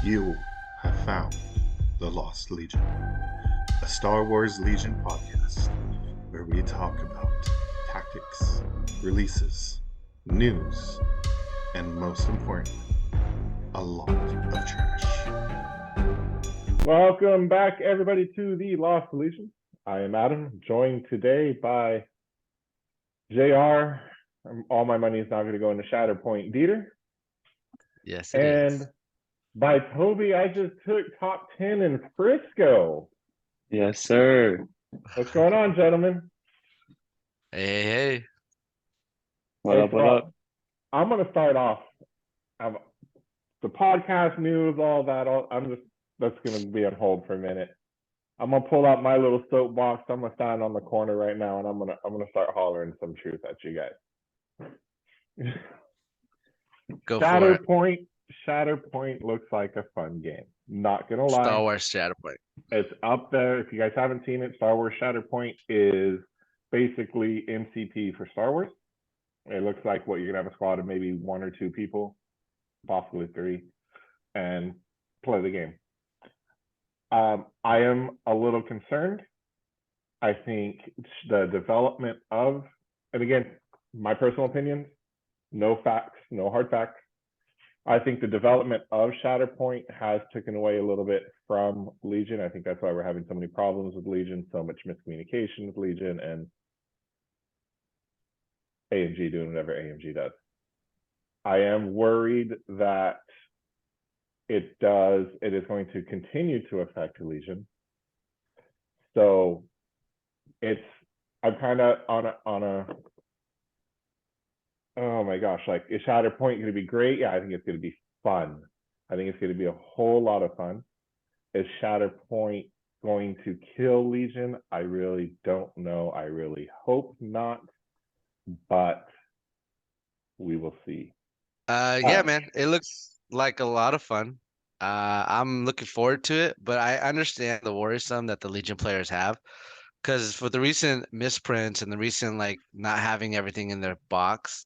You have found the Lost Legion, a Star Wars Legion podcast where we talk about tactics, releases, news, and most importantly, a lot of trash. Welcome back, everybody, to the Lost Legion. I am Adam, joined today by JR. All my money is now going to go into Shatterpoint Dieter. Yes, it and is. By Toby, I just took top 10 in Frisco. Yes, sir. What's going on, gentlemen? Hey. What up? What up? I'm going to start off. The podcast news, all that. That's going to be on hold for a minute. I'm going to pull out my little soapbox. I'm going to stand on the corner right now, and I'm going to start hollering some truth at you guys. Go for it. Shatterpoint looks like a fun game. Not gonna lie. Star Wars Shatterpoint. It's up there. If you guys haven't seen it, Star Wars Shatterpoint is basically MCP for Star Wars. It looks like you're gonna have a squad of maybe 1 or 2 people, possibly 3, and play the game. I am a little concerned. I think the development of, and again, my personal opinions, no facts, no hard facts. I think the development of Shatterpoint has taken away a little bit from Legion. I think that's why we're having so many problems with Legion, so much miscommunication with Legion, and AMG doing whatever AMG does. I am worried that it is going to continue to affect Legion. So I'm kind of on a oh my gosh, is Shatterpoint going to be great? Yeah, I think it's going to be fun. I think it's going to be a whole lot of fun. Is Shatterpoint going to kill Legion? I really don't know. I really hope not, but we will see. Yeah, man, it looks like a lot of fun. I'm looking forward to it, but I understand the worrisome that the Legion players have, because for the recent misprints and the recent not having everything in their box,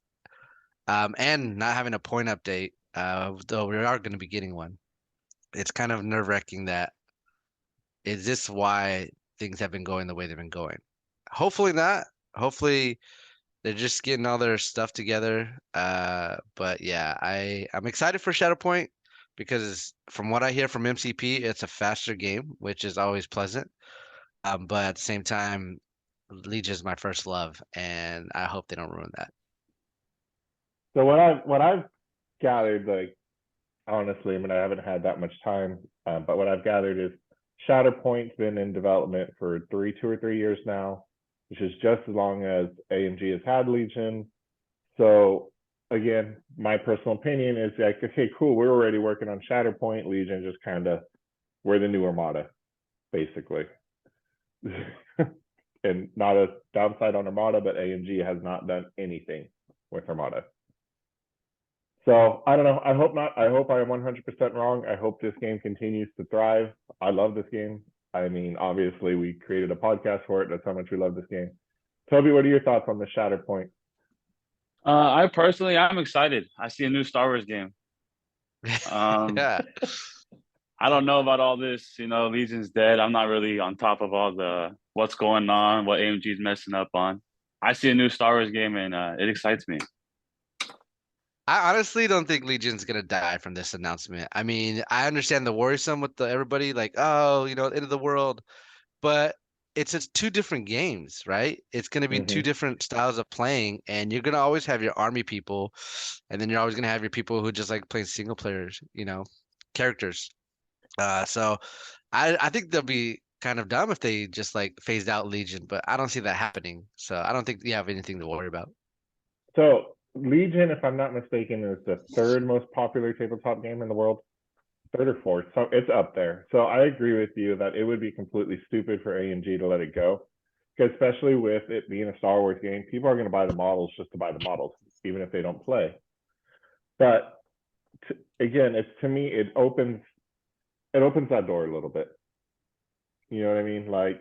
and not having a point update, though we are going to be getting one. It's kind of nerve-wracking that is this why things have been going the way they've been going? Hopefully not. Hopefully they're just getting all their stuff together. But yeah, I'm excited for Shadowpoint because from what I hear from MCP, it's a faster game, which is always pleasant. But at the same time, Legion is my first love, and I hope they don't ruin that. So what I've gathered, honestly, I haven't had that much time, but what I've gathered is Shatterpoint's been in development for 2 or 3 years now, which is just as long as AMG has had Legion. So again, my personal opinion is okay, cool, we're already working on Shatterpoint. Legion just we're the new Armada, basically. And not a downside on Armada, but AMG has not done anything with Armada. So I don't know. I hope not. I hope I am 100% wrong. I hope this game continues to thrive. I love this game. Obviously, we created a podcast for it. That's how much we love this game. Toby, what are your thoughts on the Shatterpoint? I'm excited. I see a new Star Wars game. Yeah. I don't know about all this, Legion's dead. I'm not really on top of all what's going on, what AMG's messing up on. I see a new Star Wars game and it excites me. I honestly don't think Legion's gonna die from this announcement. I understand the worrisome with everybody end of the world, but it's just 2 different games, right? It's gonna be 2 different styles of playing, and you're gonna always have your army people, and then you're always gonna have your people who just like playing single players, characters. So I think they'll be kind of dumb if they just phased out Legion, but I don't see that happening. So I don't think you have anything to worry about. So Legion, if I'm not mistaken, is the 3rd most popular tabletop game in the world. 3rd or 4th. So it's up there. So I agree with you that it would be completely stupid for AMG to let it go. Because especially with it being a Star Wars game, people are going to buy the models just to buy the models, even if they don't play. But again, to me, it opens that door a little bit. You know what I mean?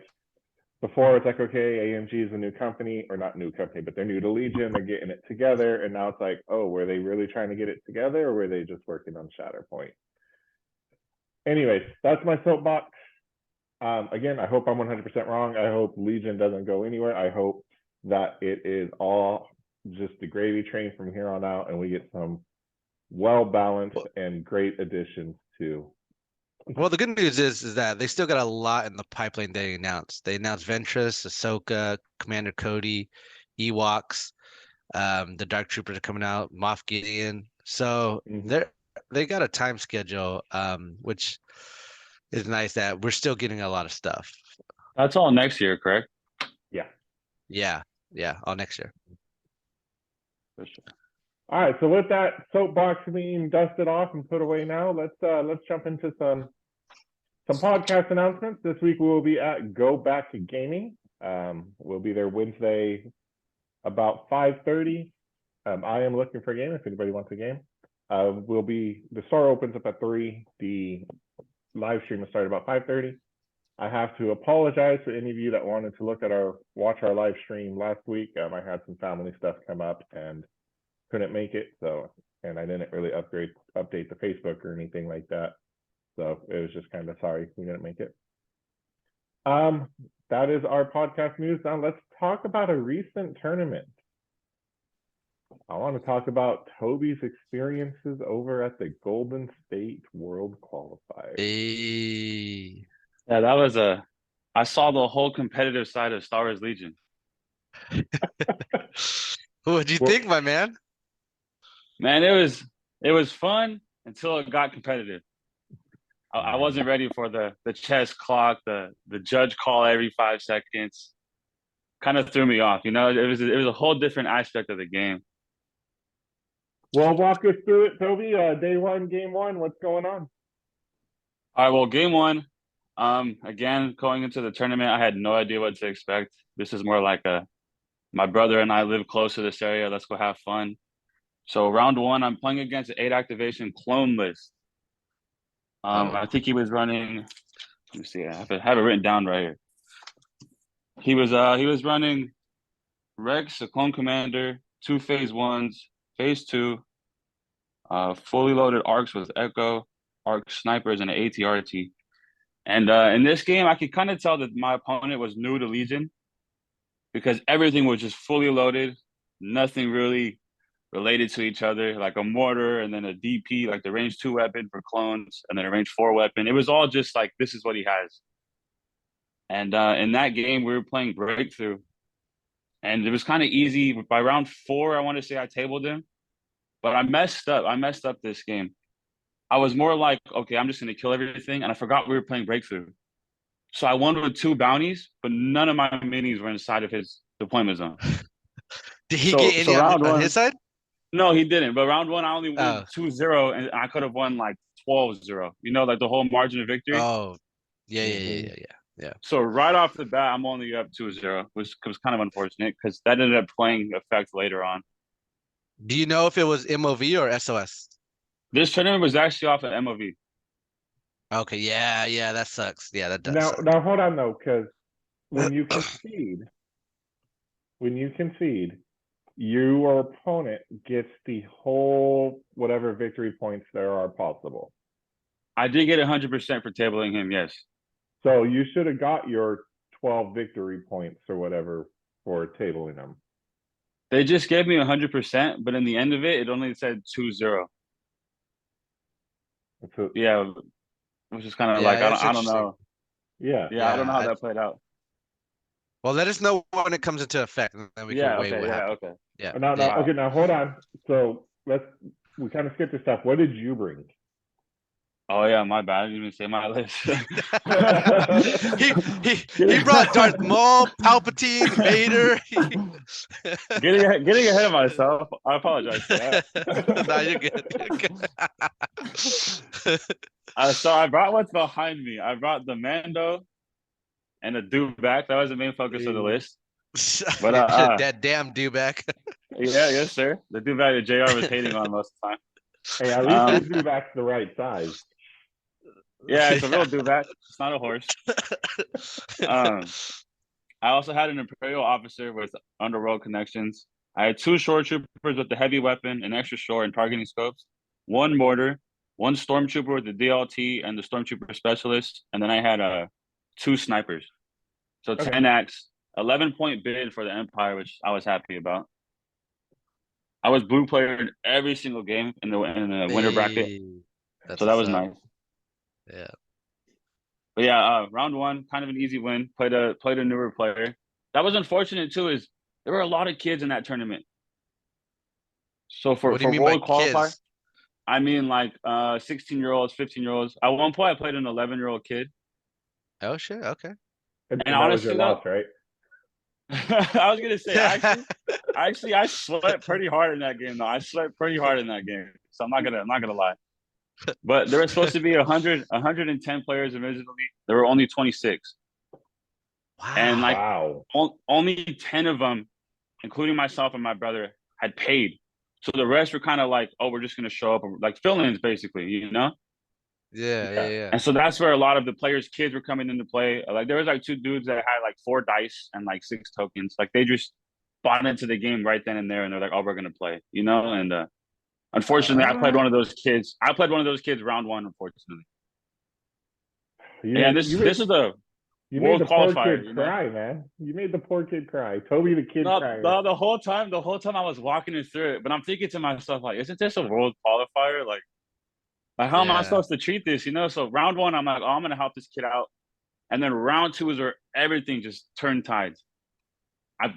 Before it's okay, AMG is a new company, or not new company, but they're new to Legion, they're getting it together, and now it's oh, were they really trying to get it together, or were they just working on Shatterpoint? anyways, that's my soapbox. Again, I hope I'm 100% wrong. I hope Legion doesn't go anywhere. I hope that it is all just the gravy train from here on out, and we get some well-balanced and great additions to. Well, the good news is that they still got a lot in the pipeline they announced. They announced Ventress, Ahsoka, Commander Cody, Ewoks, the Dark Troopers are coming out, Moff Gideon. So they got a time schedule, which is nice that we're still getting a lot of stuff. That's all next year, correct? Yeah, all next year. For sure. All right, so with that soapbox being dusted off and put away now, let's jump into some podcast announcements. This week we will be at Go Back to Gaming. We'll be there Wednesday about 5:30. I am looking for a game if anybody wants a game. The store opens up at 3. The live stream will start about 5:30. I have to apologize for any of you that wanted to watch our live stream last week. I had some family stuff come up and couldn't make it, and I didn't really update the Facebook or anything like that. So it was just kind of sorry we didn't make it. That is our podcast news. Now let's talk about a recent tournament. I want to talk about Toby's experiences over at the Golden State World Qualifier. Hey. Yeah, that was I saw the whole competitive side of Star Wars Legion. What'd you think, my man? Man, it was fun until it got competitive. I wasn't ready for the chess clock, the judge call every 5 seconds. Kind of threw me off, you know. It was a whole different aspect of the game. Well, walk us through it, Toby. Day 1, game 1. What's going on? All right. Well, game 1. Again, going into the tournament, I had no idea what to expect. This is more like my brother and I live close to this area. Let's go have fun. So round 1, I'm playing against an 8 activation clone list. I think he was running. Let me see. I have it written down right here. He was running Rex, a clone commander, 2 phase 1s, phase 2, fully loaded arcs with Echo, arc snipers, and an ATRT. And in this game, I could kind of tell that my opponent was new to Legion because everything was just fully loaded, nothing really related to each other, like a mortar and then a DP, like the range 2 weapon for clones, and then a range 4 weapon. It was all just like, this is what he has. And in that game, we were playing Breakthrough. And it was kind of easy. By round 4, I want to say I tabled him. But I messed up this game. I was more like, okay, I'm just going to kill everything. And I forgot we were playing Breakthrough. So I won with 2 bounties, but none of my minis were inside of his deployment zone. Did he get any on his side? No, he didn't. But round 1, I only won 2-0, and I could have won like 12-0. You know, like the whole margin of victory. Oh, yeah. So right off the bat, I'm only up 2-0, which was kind of unfortunate because that ended up playing effect later on. Do you know if it was MOV or SOS? This tournament was actually off of MOV. Okay, yeah, that sucks. Yeah, that does. Now hold on though, because when you concede, your opponent gets the whole whatever victory points there are possible. I did get 100% for tabling him, yes. So you should have got your 12 victory points or whatever for tabling him. They just gave me 100%, but in the end of it, it only said 2-0. So, yeah, which is kind of like, I don't know. Yeah, I don't know how that played out. Well, let us know when it comes into effect, and then we can weigh what happened. Okay. Yeah. Now hold on. So we kind of skipped this stuff. What did you bring? Oh yeah, my bad. I didn't even say my list. he brought Darth Maul, Palpatine, Vader. Getting ahead of myself. I apologize for that. No, you're good. So I brought what's behind me. I brought the Mando and a Dewback. That was the main focus of the list. But that damn Dewback. Yes, sir. The Dewback that JR was hating on most of the time. Hey, at least the Dewback's the right size. Yeah, it's a real Dewback. It's not a horse. I also had an Imperial officer with underworld connections. I had 2 shore troopers with the heavy weapon, an extra shore, and targeting scopes, 1 mortar, one stormtrooper with the DLT and the stormtrooper specialist, and then I had 2 snipers. So Okay. 10x, 11-point bid for the Empire, which I was happy about. I was blue player every single game in the winter bracket, Hey, that's so that what's was up. nice. Yeah. But yeah, round 1, kind of an easy win. Played a newer player. That was unfortunate too. Is there were a lot of kids in that tournament. So What do you for mean by world qualifier, kids? I mean like 16-year-olds, 15-year-olds. At one point, I played an 11-year-old kid. Oh shit. Okay. And And that was your honestly, though, loss, right? I was gonna say I sweat pretty hard in that game. Though I sweat pretty hard in that game, so I'm not gonna lie. But there were supposed to be 110 players originally. There were only 26, and like Wow. only 10 of them, including myself and my brother, had paid. So the rest were kind of like, oh, we're just gonna show up, like fill-ins, basically, you know. Yeah. And so that's where a lot of the players' kids were coming into play. Like there was like 2 dudes that had like 4 dice and like 6 tokens. Like they just bought into the game right then and there, and they're like, "Oh, we're gonna play," you know. And unfortunately, I played one of those kids. I played one of those kids round 1, unfortunately. Yeah, this is a You made world the poor qualifier. kid cry, man. You made the poor kid cry. Toby the kid No, cry. the whole time I was walking it through it, but I'm thinking to myself, like, isn't this a world qualifier? Like how am I Yeah. supposed to treat this? You know? So round 1, I'm like, oh, I'm gonna help this kid out. And then round 2 is where everything just turned tides.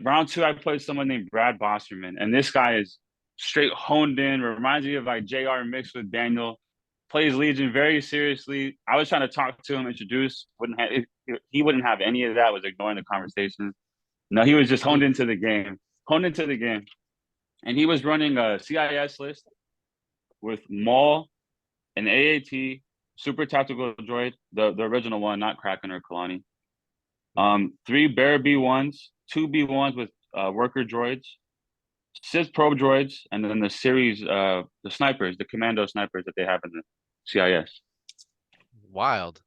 Round 2, I played someone named Brad Bosserman, and this guy is straight honed in. Reminds me of like JR mixed with Daniel. Plays Legion very seriously. I was trying to talk to him, introduce. He wouldn't have any of that. Was ignoring the conversation. No, he was just honed into the game. And he was running a CIS list with Maul, an AAT, Super Tactical Droid, the original one, not Kraken or Kalani. 3 Bear B1s, 2 B1s with worker droids, 6 probe droids, and then the series, the snipers, the commando snipers that they have in the CIS. Wild.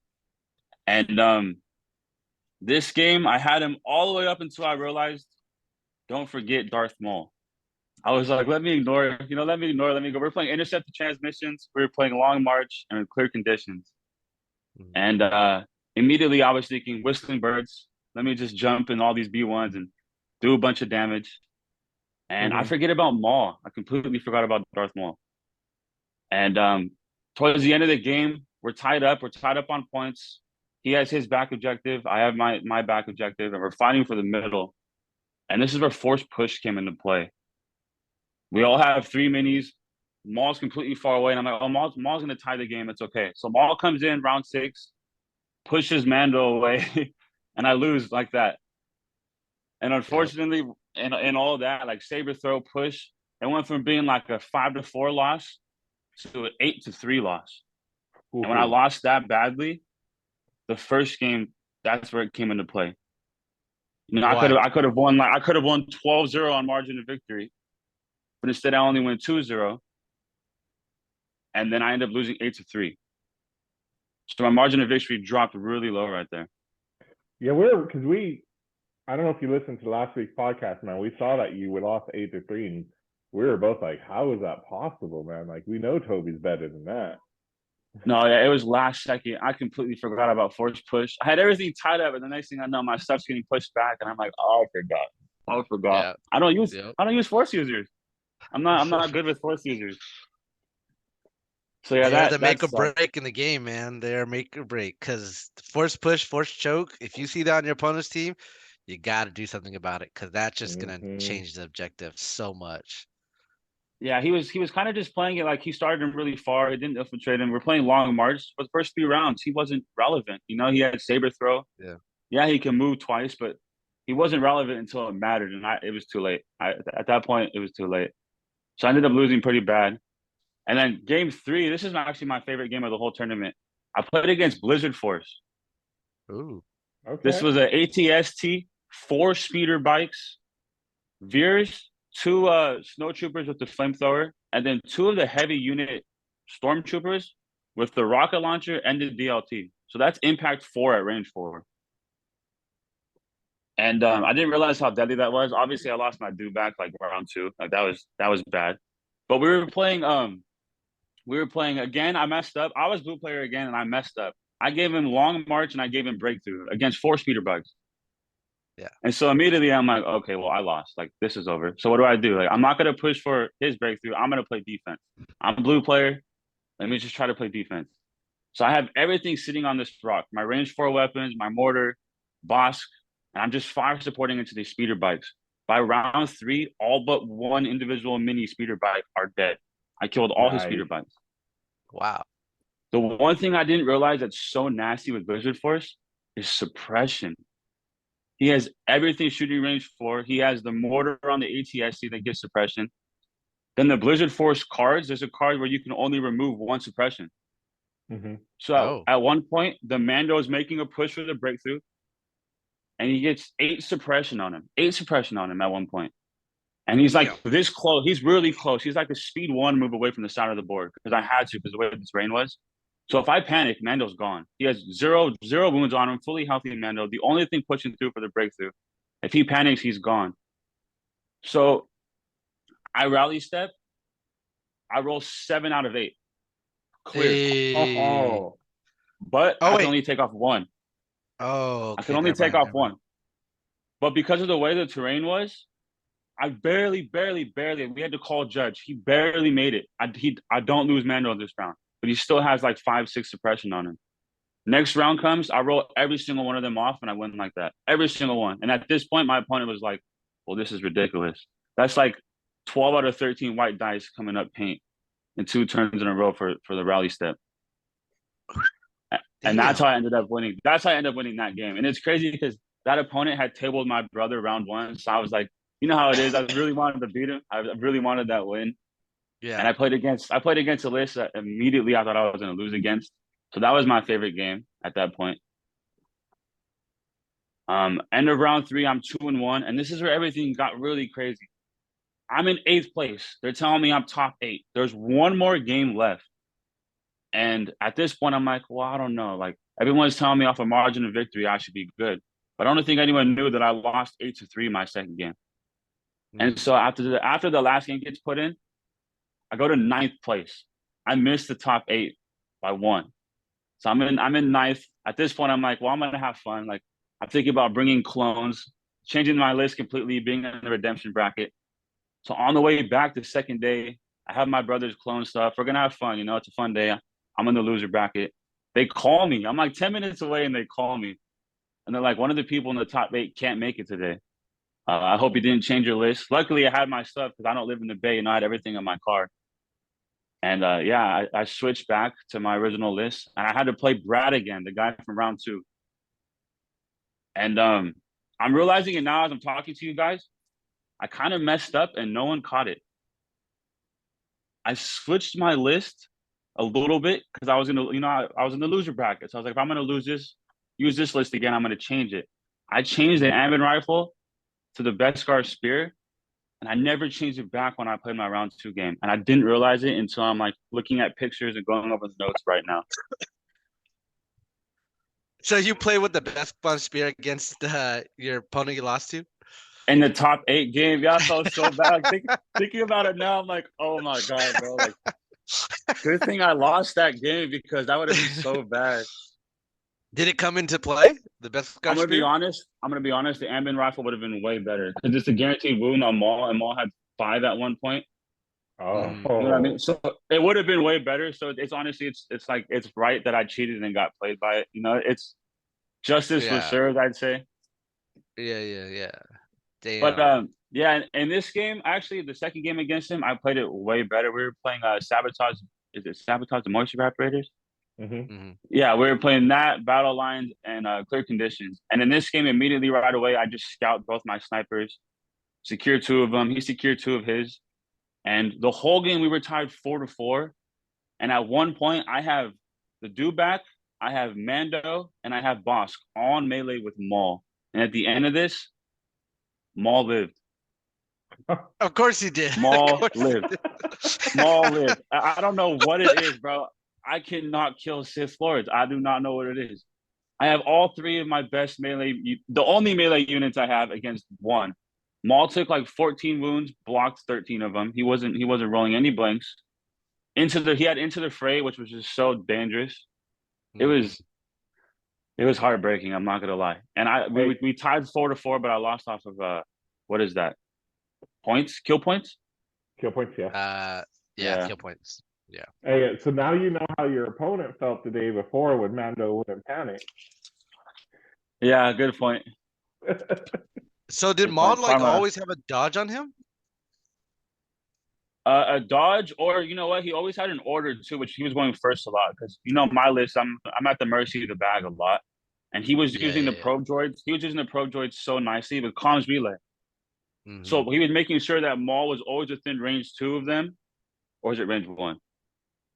And this game, I had him all the way up until I realized, don't forget Darth Maul. I was like, let me ignore, let me go. We're playing intercepted transmissions. We were playing long march and clear conditions. And immediately I was thinking, whistling birds, let me just jump in all these B1s and do a bunch of damage. And I forget about Maul. I completely forgot about Darth Maul. And towards the end of the game, we're tied up. We're tied up on points. He has his back objective. I have my back objective. And we're fighting for the middle. And this is where forced push came into play. We all have 3 minis. Maul's completely far away. And I'm like, oh, Maul's going to tie the game. It's okay. So Maul comes in round 6, pushes Mando away, and I lose like that. And unfortunately, in all that, like saber throw push, it went from being like a 5-4 loss to an 8-3 loss. And when I lost that badly, the first game, that's where it came into play. I could have won 12-0 on margin of victory, but instead I only went 2-0, and then I ended up losing 8-3. So my margin of victory dropped really low right there. Yeah, I don't know if you listened to last week's podcast, man. We saw that you lost 8-3, and we were both like, how is that possible, man? Like, we know Toby's better than that. No, yeah, it was last second. I completely forgot about force push. I had everything tied up, and the next thing I know, my stuff's getting pushed back, and I'm like, oh, I forgot. Yeah. I don't use force users. I'm not good with force users. So yeah, they're the make or break in the game, man. They're make or break because force push, force choke. If you see that on your opponent's team, you got to do something about it because that's just gonna change the objective so much. Yeah, he was kind of just playing it like he started him really far. He didn't infiltrate him. We're playing long march. For the first 3 rounds, he wasn't relevant. He had saber throw. Yeah, he can move twice, but he wasn't relevant until it mattered, and it was too late. At that point, it was too late. So I ended up losing pretty bad. And then game 3, this is actually my favorite game of the whole tournament. I played against Blizzard Force. Ooh. Okay. This was an ATST, 4 speeder bikes, Veers, 2 snow troopers with the flamethrower, and then 2 of the heavy unit stormtroopers with the rocket launcher and the DLT. So that's impact 4 at range 4. And I didn't realize how deadly that was. Obviously, I lost my dude back like round 2. Like that was bad. But we were playing We were playing again. I messed up. I was blue player again, and I messed up. I gave him long march and I gave him breakthrough against 4 speeder bugs. Yeah. And so immediately I'm like, okay, well, I lost. Like, this is over. So what do? Like, I'm not gonna push for his breakthrough. I'm gonna play defense. I'm a blue player. Let me just try to play defense. So I have everything sitting on this rock. My range 4 weapons, my mortar, Bosk, and I'm just fire supporting into these speeder bikes. By round 3, all but one individual mini speeder bike are dead. I killed all his speeder bikes. Wow. The one thing I didn't realize that's so nasty with Blizzard Force is suppression. He has everything shooting range 4. He has the mortar on the ATSC that gives suppression. Then the Blizzard Force cards, there's a card where you can only remove 1 suppression. So at one point, the Mando is making a push for the breakthrough, and he gets 8 suppression on him. 8 suppression on him at one point. And he's like this close. He's really close. He's like a speed 1 move away from the side of the board because I had to because the way this rain was. So if I panic, Mando's gone. He has zero wounds on him, fully healthy Mando. The only thing pushing through for the breakthrough. If he panics, he's gone. So I rally step. I roll 7 out of 8. Clear. Hey. But I can only take off 1. Oh, okay, I can only take off 1. But because of the way the terrain was, I barely, we had to call judge. He barely made it. I don't lose Mando this round, but he still has like 5-6 suppression on him. Next round comes, I roll every single one of them off, and I win like that. Every single one. And at this point, my opponent was like, well, this is ridiculous. That's like 12 out of 13 white dice coming up paint in 2 turns in a row for the rally step. And that's how I ended up winning. That's how I ended up winning that game. And it's crazy because that opponent had tabled my brother round 1. So I was like, you know how it is. I really wanted to beat him. I really wanted that win. Yeah. And I played against a list that immediately I thought I was going to lose against. So that was my favorite game at that point. End of round 3, I'm 2-1. And this is where everything got really crazy. I'm in 8th place. They're telling me I'm top 8. There's 1 more game left. And at this point, I'm like, well, I don't know. Like, everyone's telling me off a margin of victory, I should be good. But I don't think anyone knew that I lost 8-3 my second game. And so after the last game gets put in, I go to 9th place. I missed the top 8 by 1. So I'm in 9th. At this point, I'm like, well, I'm gonna have fun. Like, I'm thinking about bringing clones, changing my list completely, being in the redemption bracket. So on the way back the second day, I have my brother's clone stuff. We're gonna have fun, it's a fun day. I'm in the loser bracket. They call me. I'm like 10 minutes away, and they call me, and they're like, one of the people in the top 8 can't make it today. I hope you didn't change your list. Luckily, I had my stuff because I don't live in the Bay, and I had everything in my car. And I switched back to my original list, and I had to play Brad again, the guy from round 2. And I'm realizing it now as I'm talking to you guys. I kind of messed up, and no one caught it. I switched my list a little bit because I was gonna, I was in the loser bracket. So I was like, if I'm gonna use this list again, I'm gonna change it. I changed the Ambin rifle to the Beskar spear, and I never changed it back when I played my round 2 game. And I didn't realize it until I'm like looking at pictures and going over the notes right now. So you play with the Beskar spear against your opponent you lost to? In the top 8 game, yeah, I felt so bad. Thinking about it now, I'm like, oh my God, bro. Like, good thing I lost that game because that would have been so bad. Did it come into play? The Beskar spear? I'm gonna be honest. The Ambin rifle would have been way better because it's a guaranteed wound on Maul, and Maul had 5 at one point. Oh, you know what I mean? So it would have been way better. So it's honestly, it's like it's right that I cheated and got played by it. It's justice was served, I'd say. Yeah. Damn. But in this game, actually, the second game against him, I played it way better. We were playing Sabotage. Is it Sabotage the Moisture Evaporators? Yeah, we were playing that, Battle Lines, and Clear Conditions. And in this game, immediately right away, I just scout both my snipers, secure 2 of them. He secured 2 of his. And the whole game, we were tied 4-4. And at one point, I have the Dewback, I have Mando, and I have Bosk all on melee with Maul. And at the end of this, Maul lived. Of course he did. Maul lived. Maul lived. I don't know what it is, bro. I cannot kill Sith Lords. I do not know what it is. I have all 3 of my best melee. The only melee units I have against 1. Maul took like 14 wounds, blocked 13 of them. He wasn't rolling any blanks. he had into the fray, which was just so dangerous. It Mhm. was heartbreaking. I'm not gonna lie. And we tied 4-4, but I lost off of what is that? Points? Kill points? Kill points, yeah. Yeah, Yeah. kill points. Yeah. Hey, so now you know how your opponent felt the day before when Mando wouldn't panic. Yeah, good point. So did Good Maud point. like Karma. always have a dodge on him? A dodge, or you know what? He always had an order too, which he was going first a lot because my list. I'm at the mercy of the bag a lot, and he was Yeah, using the yeah, yeah. probe droids. He was using the probe droids so nicely with comms relay. So Mhm. he was making sure that Maul was always within range 2 of them, or is it range 1?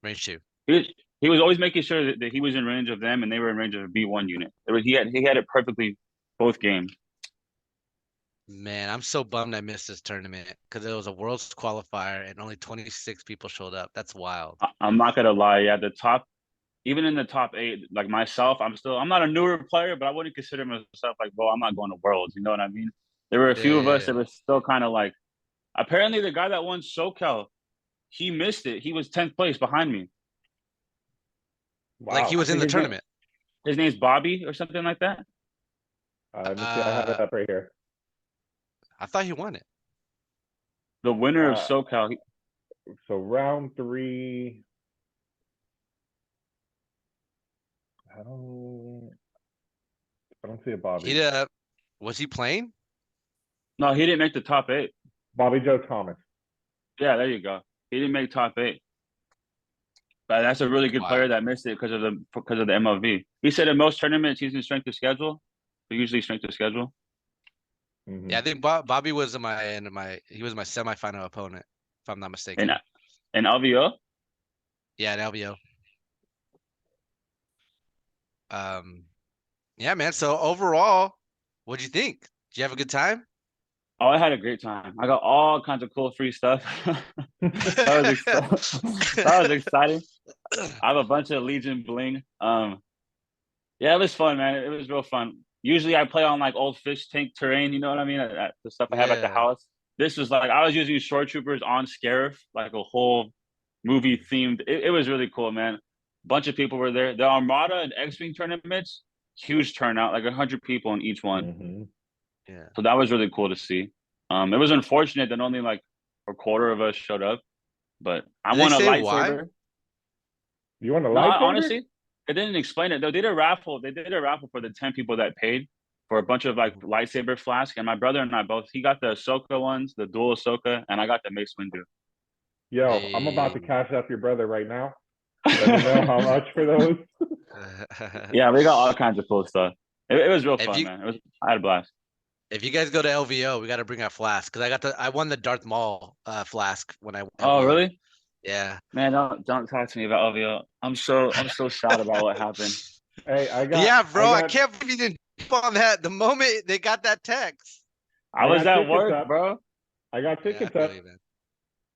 Range 2. He was always making sure that he was in range of them and they were in range of a B1 unit. He had it perfectly both games. Man, I'm so bummed I missed this tournament because it was a world's qualifier and only 26 people showed up. That's wild. I'm not gonna lie, yeah, even in the top 8, like myself, I'm not a newer player, but I wouldn't consider myself like, well, I'm not going to Worlds. You know what I mean? There were a Yeah, few of yeah, us yeah. that were still kind of like. Apparently, the guy that won SoCal, he missed it. He was 10th place behind me. Like Wow. he I was in think the tournament. His name's Bobby or something like that. let me see. I have it Uh, up right here. I thought he won it. The winner of Uh, SoCal. so round 3. I don't. I don't see a Bobby. He was he playing? No, he didn't make the top 8. Bobby Joe Thomas. Yeah, there you go. He didn't make top 8. But that's a really good player Wow. that missed it because of the MLV. He said in most tournaments he's in strength of schedule. So usually strength of schedule. Mm-hmm. Yeah, I think Bobby was he was my semifinal opponent, if I'm not And mistaken. and LVO. Yeah, at LVO. Yeah, man. So overall, what'd you think? Did you have a good time? Oh, I had a great time. I got all kinds of cool free stuff. That was that was exciting. I have a bunch of Legion bling. Yeah, it was fun, man. It was real fun. Usually, I play on like old fish tank terrain. You know what I mean? The stuff I have at the Yeah. house. This was like I was using shore troopers on Scarif, like a whole movie themed. It was really cool, man. Bunch of people were there. The Armada and X-wing tournaments, huge turnout, like 100 people in each one. Mm-hmm. Yeah. So that was really cool to see. It was unfortunate that only like a quarter of us showed up, but I Did they won a say why? lightsaber. You want a No, lightsaber? honestly, they didn't explain it. They did a raffle. They did a raffle for the 10 people that paid for a bunch of like lightsaber flasks. And my brother and I both, he got the Ahsoka ones, the dual Ahsoka, and I got the Mace Windu. Yo, I'm about to Hey. cash out your brother right now. Let me know how much for those. Yeah, we got all kinds of cool stuff. It was real If fun, you man. I had a blast. if you guys go to LVO, we got to bring out flask because I won the Darth Maul flask when I won Oh, LVO. really? Yeah. Man, don't talk to me about OVO. I'm so sad about what happened. Hey, Yeah, bro. I can't believe you didn't jump on that the moment they got that text. I I was got at tickets work, up. bro. I got Yeah, I tickets feel up. you, man.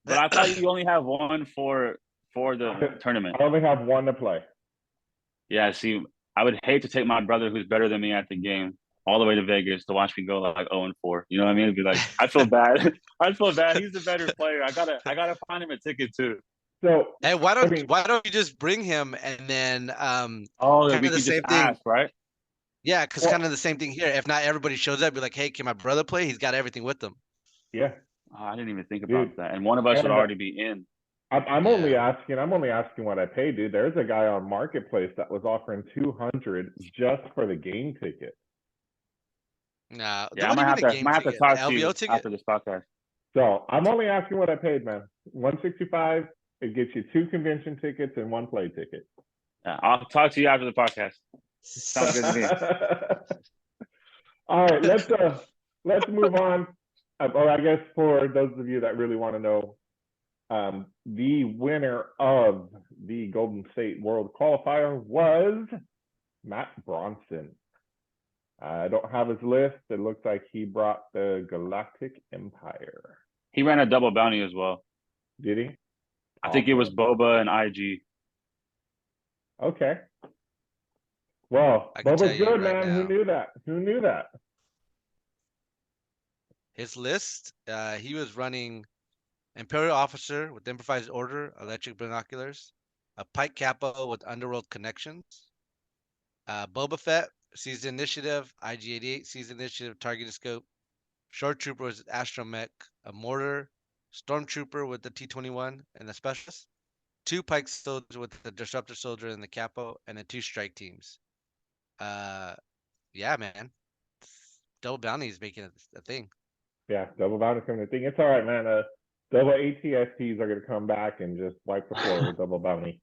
But I thought you only have one for the tournament. I only have one to play. Yeah, see, I would hate to take my brother who's better than me at the game all the way to Vegas to watch me go like 0-4. You know what I mean? It'd be like I feel bad. I'd feel bad. He's the better player. I gotta find him a ticket too. So, Hey, I mean, why don't you just bring him and then Oh, kind we of the could just same thing. ask, right? Yeah, because well, kind of the same thing here. If not everybody shows up, be like, hey, can my brother play? He's got everything with him. yeah, Oh, I didn't even think dude. about that. And one of us would And already be in. I'm only Yeah. asking. I'm only asking what I paid, dude. There's a guy on Marketplace that was offering 200 just for the game ticket. Nah, Yeah, what do you mean the game might have to ticket? The talk to LVO you ticket? after this podcast. So I'm only asking what I paid, man. 165. It gets you 2 convention tickets and 1 play ticket. Yeah, I'll talk to you after the podcast. Sounds good to me. All right, let's move on. Or I guess for those of you that really want to know, the winner of the Golden State World Qualifier was Matt Bronson. I don't have his list. It looks like he brought the Galactic Empire. He ran a double bounty as well. Did he? I think it was Boba and IG. Okay. Well, I can tell Boba's you good, right man. Who now. knew that? Who knew that? His list, he was running Imperial Officer with Improvised Order, Electric Binoculars, a Pike Capo with Underworld Connections, Boba Fett, Season Initiative, IG-88, Season Initiative, Targeted Scope, Short Trooper with Astromech, a Mortar, Stormtrooper with the T-21 and the Specialist, 2 Pike Soldiers with the Disruptor Soldier and the Capo, and then 2 Strike Teams. Yeah, man. Double Bounty is making a thing. Yeah, double bounty coming to thing. It's all right, man. Double ATSTs are gonna come back and just wipe the floor with double bounty.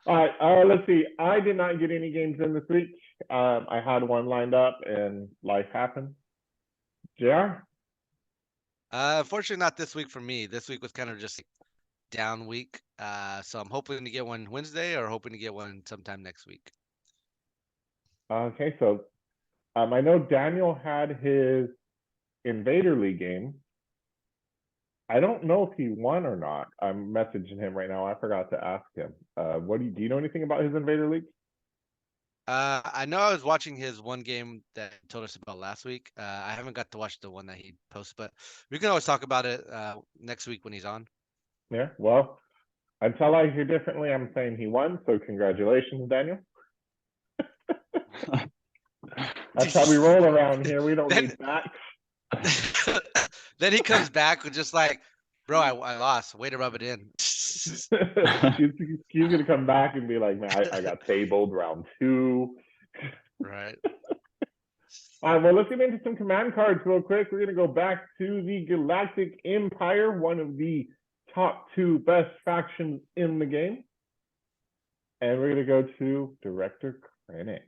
All right, let's see. I did not get any games in this week. I had one lined up and life happened. JR? Unfortunately, not this week for me. This week was kind of just a down week. So I'm hoping to get one Wednesday or hoping to get one sometime next week. Okay, so I know Daniel had his Invader League game. I don't know if he won or not. I'm messaging him right now. I forgot to ask him. Do you know anything about his Invader League? I know I was watching his one game that he told us about last week. I haven't got to watch the one that he posted, but we can always talk about it next week when he's on. Yeah, well, until I hear differently, I'm saying he won. So congratulations, Daniel. That's how we roll around here. We don't need facts. Then he comes back with just like, bro, I lost. Way to rub it in. he's gonna come back and be like, man, I got tabled round 2. Right. All right, well, let's get into some command cards real quick. We're gonna go back to the Galactic Empire, one of the top 2 best factions in the game. And we're gonna go to Director Krennic.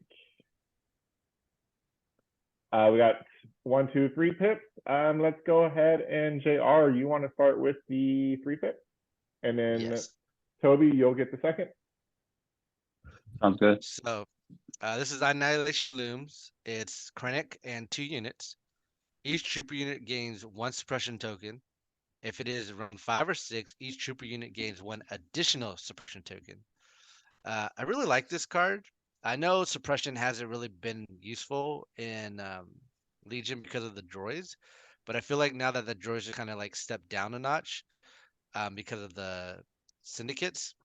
We got 1, 2, 3 pips. Let's go ahead and JR, you want to start with the 3 pip? And then Yes. Toby, you'll get the second. Sounds good. So this is Annihilation Looms. It's Krennic and 2 units. Each trooper unit gains 1 suppression token. If it is around 5 or 6, each trooper unit gains 1 additional suppression token. I really like this card. I know suppression hasn't really been useful in Legion because of the droids, but I feel like now that the droids are kind of like stepped down a notch because of the syndicates,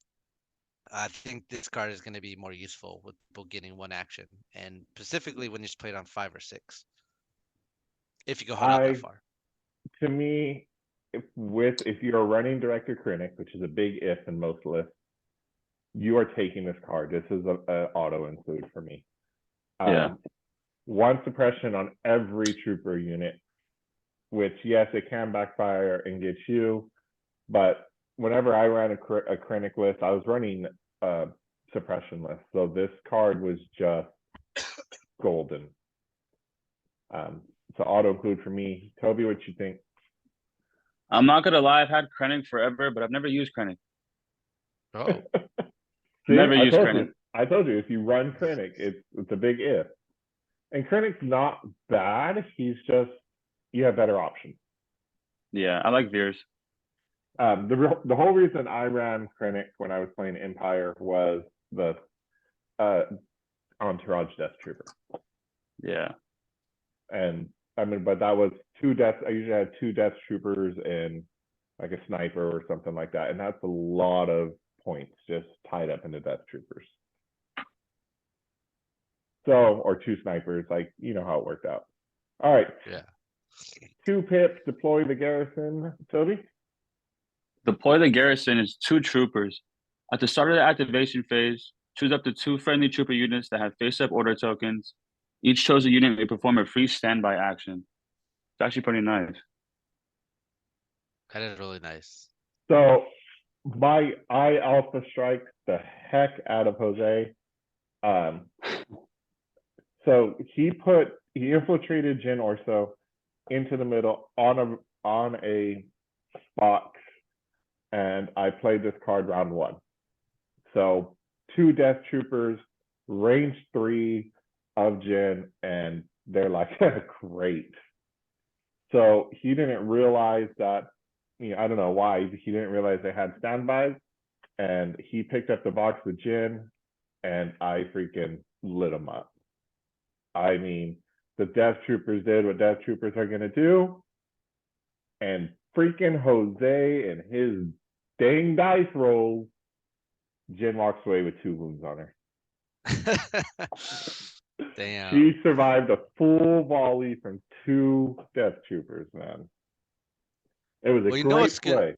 I think this card is going to be more useful with people getting 1 action, and specifically when you just play it on 5 or 6. If you go hold out that far. To me, if you're running Director Krennic, which is a big if in most lists, you are taking this card. This is an auto include for me. Yeah. 1 suppression on every trooper unit, which, yes, it can backfire and get you, but whenever I ran a Krennic list, I was running a suppression list. So this card was just golden. So auto include for me. Toby, what you think? I'm not gonna lie, I've had Krennic forever, but I've never used Krennic. Oh. See, Never used Krennic. I told you, if you run Krennic, it's a big if. And Krennic's not bad. He's just, you have better options. Yeah, I like Veers. The whole reason I ran Krennic when I was playing Empire was the Entourage Death Trooper. Yeah. And I mean, but that was 2 deaths. I usually had 2 Death Troopers and like a sniper or something like that. And that's a lot of points just tied up into Death Troopers. So, or 2 snipers, like, you know how it worked out. All right. Yeah. 2 pips, deploy the garrison. Toby? Deploy the garrison is 2 troopers. At the start of the activation phase, choose up to 2 friendly trooper units that have face-up order tokens. Each chosen unit may perform a free standby action. It's actually pretty nice. That is really nice. So I alpha strike the heck out of Jose. So he infiltrated Jyn Orso into the middle on a box, and I played this card round 1. So 2 Death Troopers, range 3 of Jyn, and they're like, great. So he didn't realize that, I don't know why, he didn't realize they had standbys, and he picked up the box with Jyn, and I freaking lit him up. I mean, the Death Troopers did what Death Troopers are going to do. And freaking Jose and his dang dice rolls, Jen walks away with 2 wounds on her. Damn. She survived a full volley from 2 Death Troopers, man. It was a Well, you know great what's good? play.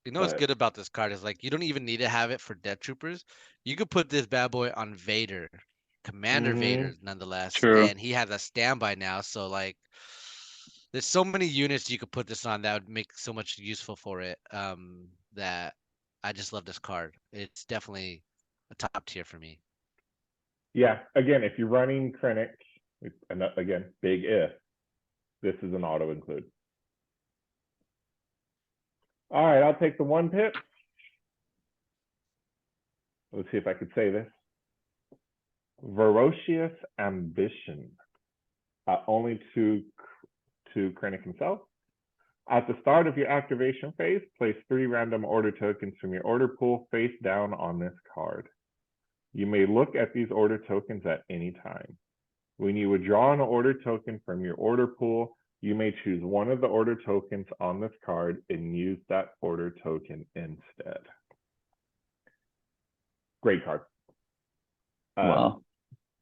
You know what's But- good about this card is like you don't even need to have it for Death Troopers. You could put this bad boy on Vader, Commander Mhm. Vader, nonetheless, True. and he has a standby now. So like, there's so many units you could put this on that would make so much useful for it. That I just love this card. It's definitely a top tier for me. Yeah, again, if you're running Krennic, and again, big if, this is an auto include. All right, I'll take the 1 pip. Let's see if I could say this. Ferocious Ambition. Only to Krennic himself. At the start of your activation phase, place 3 random order tokens from your order pool face down on this card. You may look at these order tokens at any time. When you withdraw an order token from your order pool, you may choose one of the order tokens on this card and use that order token instead. Great card. Wow.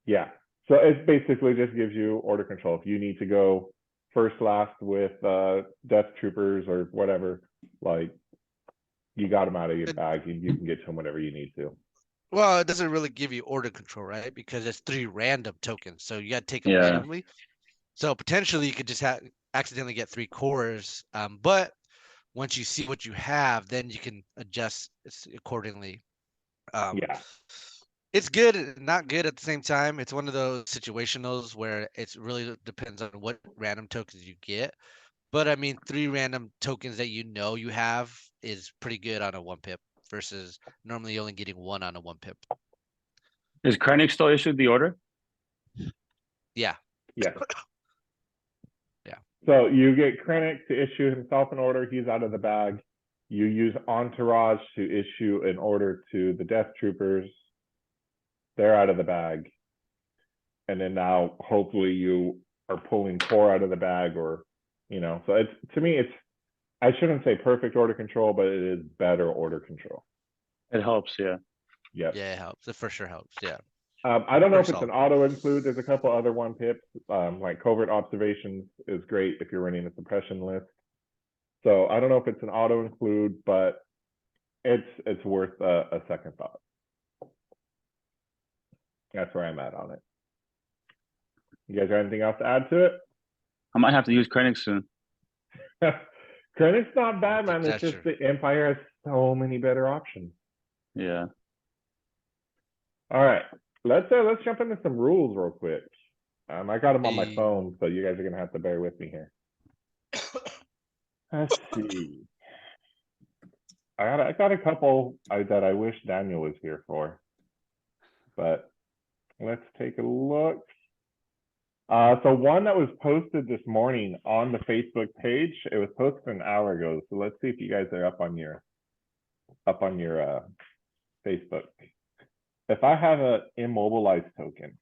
Yeah. So it basically just gives you order control. If you need to go first, last with Death Troopers or whatever, like you got them out of your bag. You can get to them whenever you need to. Well, it doesn't really give you order control, right? Because it's 3 random tokens, so you got to take them Yeah. randomly. So potentially you could just accidentally get 3 cores. But once you see what you have, then you can adjust accordingly. Yeah. It's good and not good at the same time. It's one of those situationals where it really depends on what random tokens you get. But I mean, 3 random tokens that you know you have is pretty good on a 1 pip versus normally only getting 1 on a 1 pip. Is Krennic still issued the order? Yeah. Yes. Yeah. So you get Krennic to issue himself an order. He's out of the bag. You use Entourage to issue an order to the Death Troopers. They're out of the bag. And then now hopefully you are pulling core out of the bag, or so it's, to me, it's, I shouldn't say perfect order control, but it is better order control. It helps, yeah. Yep. Yeah, it helps. It for sure helps. Yeah. I don't know if Pretty it's an auto include. There's a couple other 1 pips, like Covert Observations is great if you're running a suppression list. So I don't know if it's an auto include, but it's worth a second thought. That's where I'm at on it. You guys got anything else to add to it? I might have to use Krennic soon. Krennic's not bad, man. It's That's just true. the Empire has so many better options. Yeah. All right, let's jump into some rules real quick. I got them on my Hey. phone, so you guys are gonna have to bear with me here. Let's see. I got a couple that I wish Daniel was here for, but let's take a look. So one that was posted this morning on the Facebook page, it was posted an hour ago. So let's see if you guys are up on your Facebook. If I have an immobilized token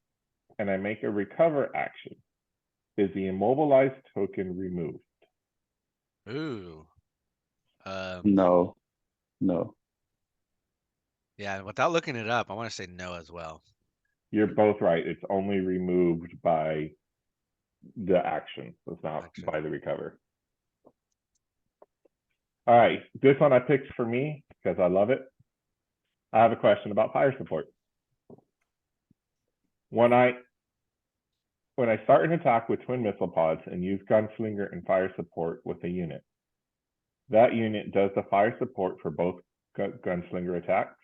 and I make a recover action, is the immobilized token removed? Ooh. No. No. Yeah, without looking it up, I want to say no as well. You're both right. It's only removed by the action. So it's not Action. by the recover. All right, this one I picked for me because I love it. I have a question about fire support. When I start an attack with twin missile pods and use gunslinger and fire support with a unit, that unit does the fire support for both gunslinger attacks,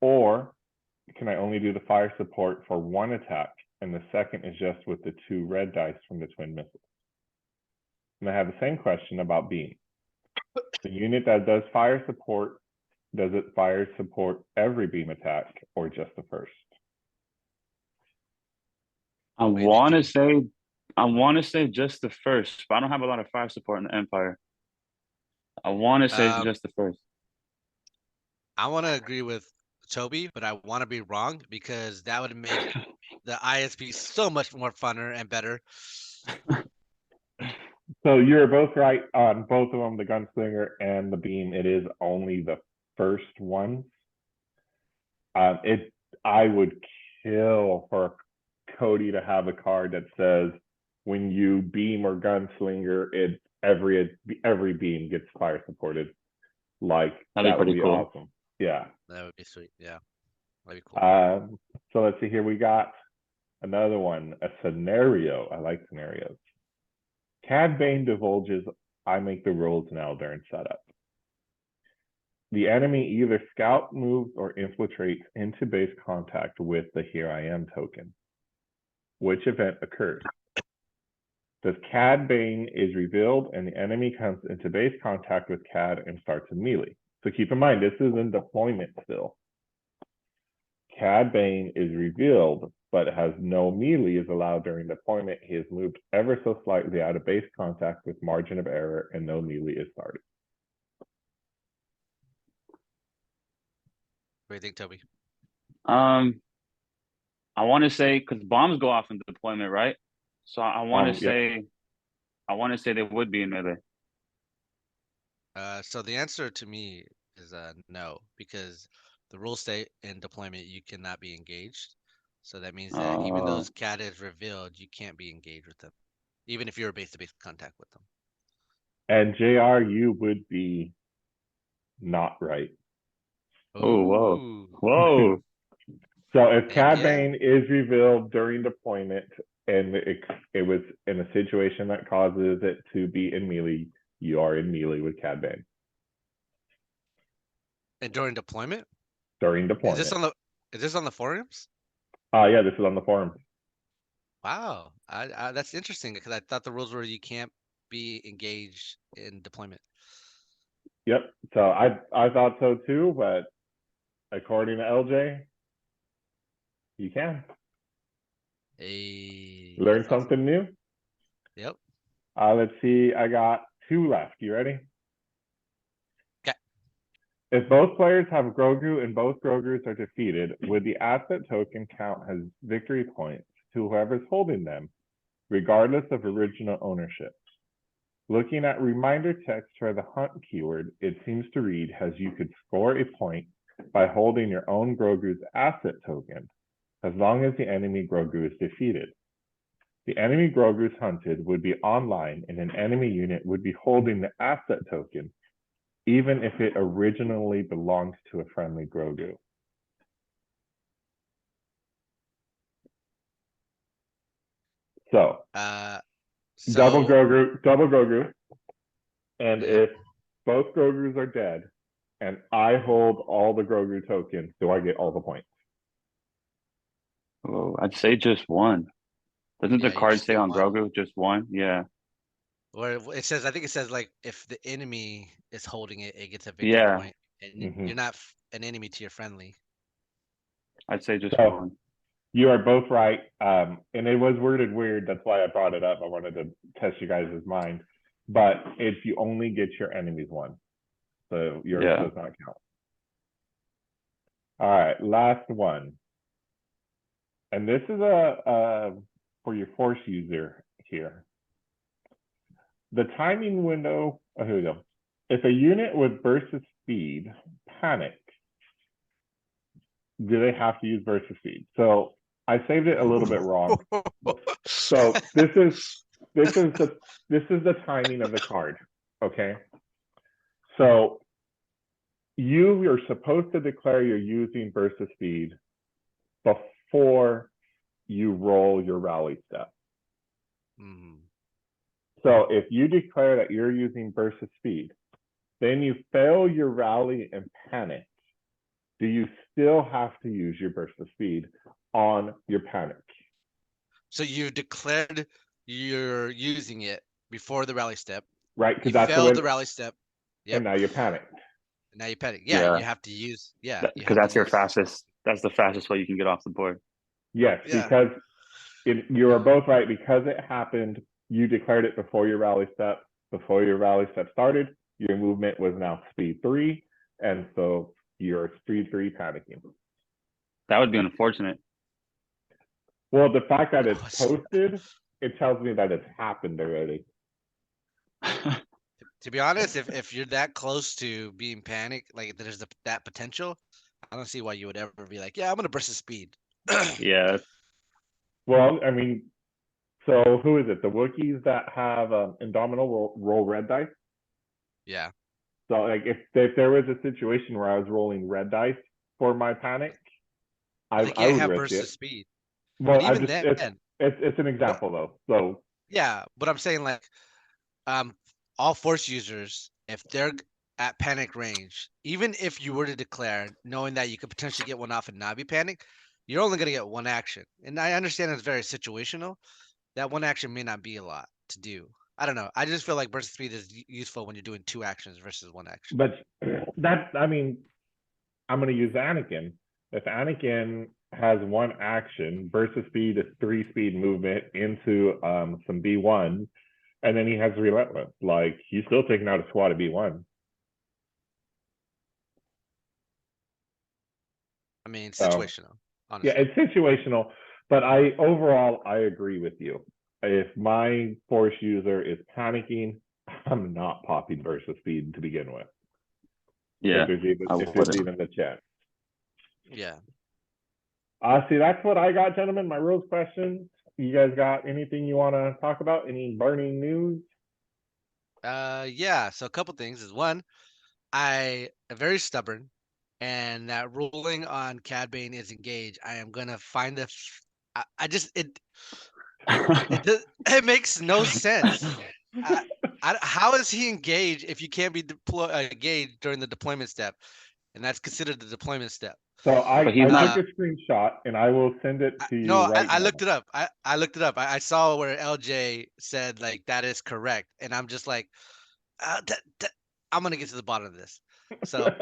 or can I only do the fire support for one attack and the second is just with the 2 red dice from the twin missiles? And I have the same question about beam. The unit that does fire support, does it fire support every beam attack or just the first? I want to say just the first, but I don't have a lot of fire support in the Empire. I want to say just the first. I want to agree with Toby, but I want to be wrong because that would make the ISP so much more funner and better. So you're both right on both of them, the gunslinger and the beam. It is only the first one. I would kill for Cody to have a card that says when you beam or gunslinger, it every beam gets fire supported. Like That'd be that would pretty be cool. awesome. Yeah. That would be sweet. Yeah. That'd be cool. So let's see here. We got another one, a scenario. I like scenarios. Cad Bane divulges, I make the rules now during setup. The enemy either scout, moves, or infiltrates into base contact with the Here I Am token. Which event occurs? Does Cad Bane is revealed and the enemy comes into base contact with Cad and starts a melee. So keep in mind, this is in deployment still. Cad Bane is revealed, but has no melee is allowed during deployment. He is moved ever so slightly out of base contact with margin of error and no melee is started. What do you think, Toby? I want to say because bombs go off in deployment, right? So I want to say, I want to say they would be in melee. So the answer to me is no, because the rules state in deployment you cannot be engaged. So that means that even though Cad is revealed, you can't be engaged with them, even if you're base-to-base contact with them. And JR, you would be not right. Oh, whoa. Whoa. So if Cad yeah. Bane is revealed during deployment and it was in a situation that causes it to be in melee, you are in melee with Cad Bane. And during deployment? During deployment. Is this on the forums? Yeah, this is on the forum. Wow. I that's interesting because I thought the rules were you can't be engaged in deployment. Yep. So I thought so too, but according to LJ, you can. Learn something new. Yep. Let's see. I got 2 left. You ready? Okay. If both players have Grogu and both Grogus are defeated, would the asset token count as victory points to whoever's holding them, regardless of original ownership? Looking at reminder text for the hunt keyword, it seems to read as you could score a point by holding your own Grogu's asset token, as long as the enemy Grogu is defeated. The enemy Grogu's hunted would be online and an enemy unit would be holding the asset token, even if it originally belongs to a friendly Grogu. So, double Grogu. And if both Grogus are dead and I hold all the Grogu tokens, do I get all the points? Oh, I'd say just one. Doesn't the card say on Grogu just one? Yeah. Or it says, I think it says like if the enemy is holding it, it gets a victory point, and you're not an enemy to your friendly. I'd say just one. You are both right, and it was worded weird. That's why I brought it up. I wanted to test you guys' mind. But if you only get your enemies one, so yours does not count. All right, last one. And this is for your force user here. The timing window, here we go. If a unit with burst of speed panic, do they have to use burst of speed? So I saved it a little bit wrong. So this is the timing of the card. Okay. So you're supposed to declare you're using burst of speed before you roll your rally step. So if you declare that you're using burst of speed, then you fail your rally and panic, do you still have to use your burst of speed on your panic? So you declared you're using it before the rally step. Right, because that's failed the rally step. Yep. And now you panic. Now you panic. Yeah, you have to use. Yeah, because that's your fastest. That's the fastest way you can get off the board. Yes, because you are both right. Because it happened, you declared it before your rally step. Before your rally step started, your movement was now speed 3, and so you're speed 3 panicking. That would be unfortunate. Well, the fact that it's posted, it tells me that it's happened already. To be honest, if you're that close to being panicked, like there's that potential, I don't see why you would ever be like, yeah, I'm gonna burst the speed. Yeah. Well, I mean, so who is it? The Wookiees that have Indomitable roll red dice. Yeah. So like if there was a situation where I was rolling red dice for my panic, They I can't would have risk burst of it. speed. Well, And I even just then, it's an what? example though. So Yeah, but I'm saying like, all force users, if they're at panic range, even if you were to declare, knowing that you could potentially get one off and not be panicked, you're only gonna get one action. And I understand it's very situational. That one action may not be a lot to do. I don't know. I just feel like burst of speed is useful when you're doing two actions versus one action. but that I mean, I'm gonna use Anakin. If Anakin has one action, burst of speed is 3 speed movement into some B1, and then he has relentless. Like he's still taking out a squad of B1. I mean, So situational, yeah, honestly. it's situational, but overall I agree with you. If my force user is panicking, I'm not popping burst of speed to begin with. Yeah. I If there's wouldn't. even the chance. Yeah. See, that's what I got, gentlemen. My rules questions. You guys got anything you want to talk about? Any burning news? Yeah. So a couple things is one, I am very stubborn, and that ruling on Cad Bane is engaged. I am gonna find the. I just it makes no sense. I, how is he engaged if you can't be engaged during the deployment step, and that's considered the deployment step? So But he's I took not. Uh, a screenshot and I will send it to no, you right I now. looked it up. I looked it up. I saw where LJ said like that is correct, and I'm just like, I'm gonna get to the bottom of this. So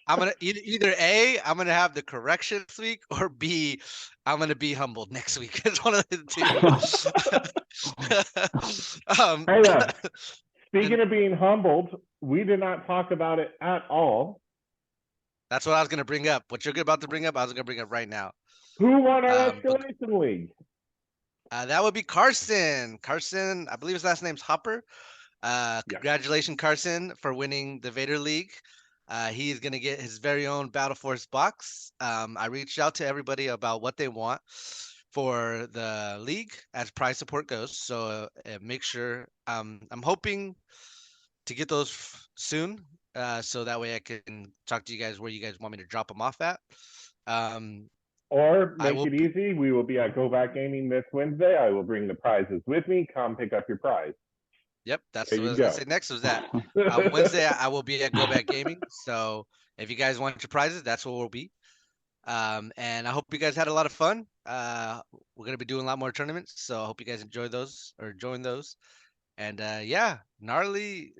I'm gonna either A, I'm gonna have the correction this week, or B, I'm gonna be humbled next week. It's one of the two. Hey, And speaking of being humbled, we did not talk about it at all. that's what I was gonna bring up. What you're about to bring up, I was gonna bring up right now. Who won our But escalation league? that would be Carson. Carson, I believe his last name's Hopper. Yeah. Congratulations, Carson, for winning the Vader League. He's gonna get his very own Battle Force box. I reached out to everybody about what they want for the league as prize support goes. So make sure. I'm hoping to get those soon, so that way I can talk to you guys where you guys want me to drop them off at. Um, Or I make will. it easy. We will be at Go Back Gaming this Wednesday. I will bring the prizes with me. Come pick up your prize. Yep, that's There what I you was gonna go. say next was that. Wednesday I will be at Go Back Gaming. So if you guys want your prizes, that's where we'll be. And I hope you guys had a lot of fun. We're gonna be doing a lot more tournaments, so I hope you guys enjoy those or join those. And yeah, gnarly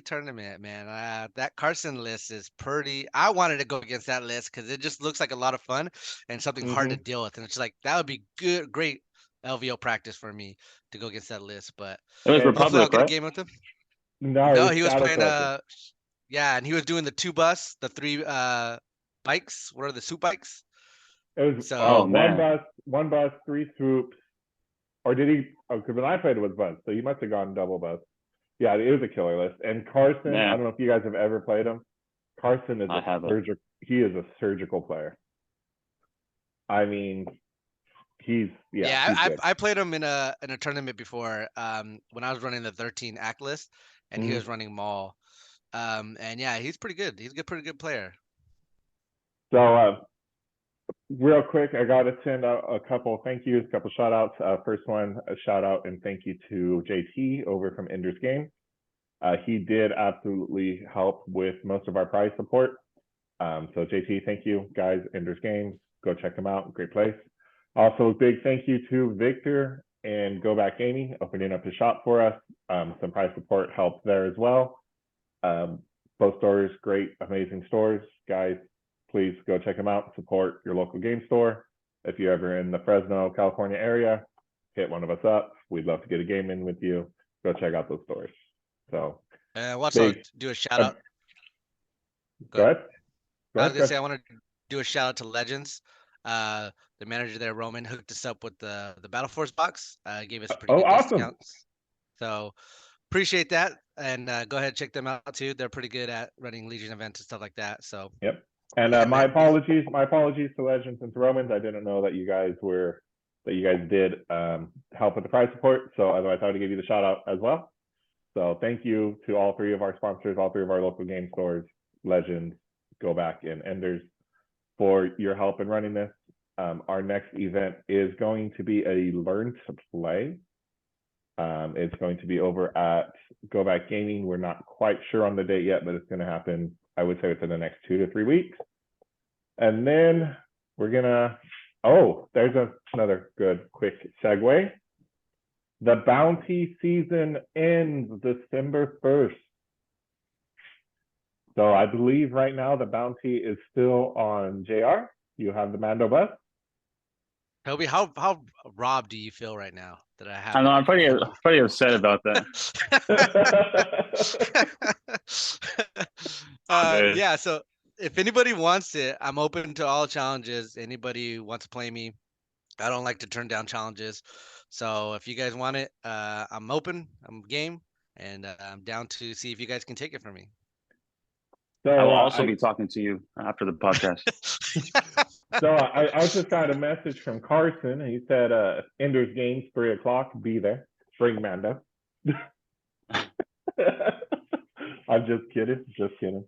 tournament, man. That Carson list is pretty. I wanted to go against that list because it just looks like a lot of fun and something hard to Mm-hmm. deal with. And it's like that would be great LVO practice for me to go against that list. But It was And hopefully I'll Republic, get a right? game with him. no, it No, was he was Shadow playing Collective. yeah, and he was doing the two bus, the three bikes. What are the soup bikes? It was Oh So man. one bus, 3 swoops. Or did he? Oh, because when I played it was bus, so he must have gone double bus. Yeah, it was a killer list. And Carson, I Man, don't know if you guys have ever played him. Carson is I a haven't. surgical. He is a surgical player. I mean, he's yeah, he's good. I played him in a tournament before, when I was running the 13 act list, and he Mm-hmm. was running Maul. And yeah, he's pretty good. He's a pretty good player. So real quick, I got to send out a couple thank yous, a couple shout outs. First one, a shout out and thank you to JT over from Ender's Game. He did absolutely help with most of our prize support. So JT, thank you, guys. Ender's Games, go check them out. Great place. Also, big thank you to Victor and Go Back Gaming opening up his shop for us. Some prize support helped there as well. Both stores, great, amazing stores, guys. Please go check them out. Support your local game store. If you're ever in the Fresno, California area, hit one of us up. We'd love to get a game in with you. Go check out those stores. So We'll also big. do a shout out. Go Go ahead. ahead. Go I was ahead. gonna say I want to do a shout out to Legends. The manager there, Roman, hooked us up with the Battle Force box. Gave us pretty Oh, good awesome. discounts. So appreciate that. And go ahead and check them out too. They're pretty good at running Legion events and stuff like that. So Yep. And Yeah, my man. apologies to Legends and to Romans. I didn't know that you guys did help with the prize support. So I thought to give you the shout out as well. So thank you to all three of our sponsors, all three of our local game stores, Legends, Go Back, and Enders for your help in running this. Our next event is going to be a Learn to Play. It's going to be over at Go Back Gaming. We're not quite sure on the date yet, but it's going to happen, I would say, within the next 2 to 3 weeks. And then we're gonna, there's another good quick segue. The bounty season ends December 1st. So I believe right now the bounty is still on JR. You have the Mando bus. Toby, how robbed do you feel right now that I have? I know I'm pretty upset about that. Dude. Yeah, so if anybody wants it, I'm open to all challenges. Anybody who wants to play me, I don't like to turn down challenges. So if you guys want it, I'm open, I'm game, and I'm down to see if you guys can take it from me. So I will also be talking to you after the podcast. So I just got a message from Carson. He said, Ender's Games, 3 o'clock, be there. Bring Mando. I'm just kidding. Just kidding.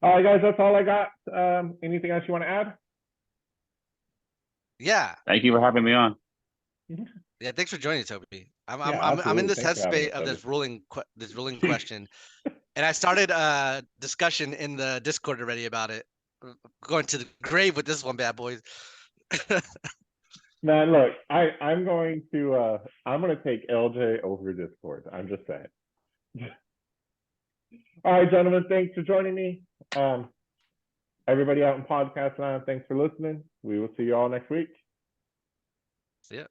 All right, guys, that's all I got. Anything else you want to add? Yeah. Thank you for having me on. Yeah, thanks for joining, Toby. I'm absolutely. in this Thanks for having headspace us, of this ruling question, and I started a discussion in the Discord already about it. Going to the grave with this one, bad boys. Man, look, I'm going to take LJ over Discord. I'm just saying. All right, gentlemen, thanks for joining me. Everybody out in podcast land, thanks for listening. We will see you all next week. See ya.